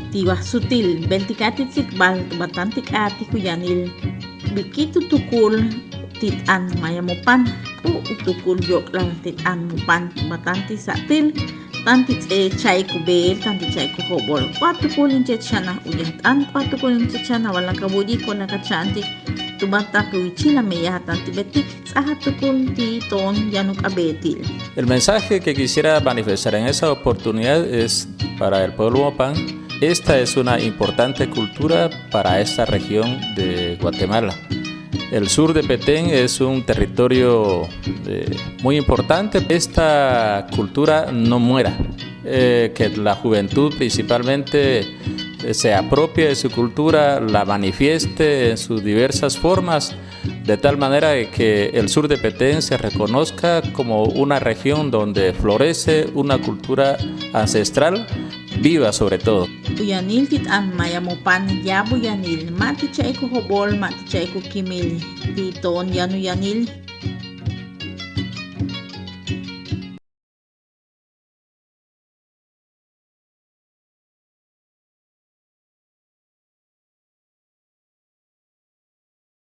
Tiwa sutil, beltikatitik batantik ati kuyanil, bikitu tukul tit an mayamupan, tukul yok lang tit an mupan, batanti satil, tanti chay kubel, tanti chay kuhobol, kwatu kulin chechana uyat an, kwatu kulin chechana walang kabudi ko nakachantik, tubata kuichila meya tanti betik, sahatukul ti ton yanuk abetil. El mensaje que quisiera manifestar en esa oportunidad es para el pueblo Mopán. Esta es una importante cultura para esta región de Guatemala. El sur de Petén es un territorio muy importante. Esta cultura no muera, que la juventud principalmente se apropie de su cultura, la manifieste en sus diversas formas, de tal manera que el sur de Petén se reconozca como una región donde florece una cultura ancestral viva sobre todo. Buyanil tit an mayamupan ya buyanil mati chay ko hobol mati chay ko kimil titon yanu yanil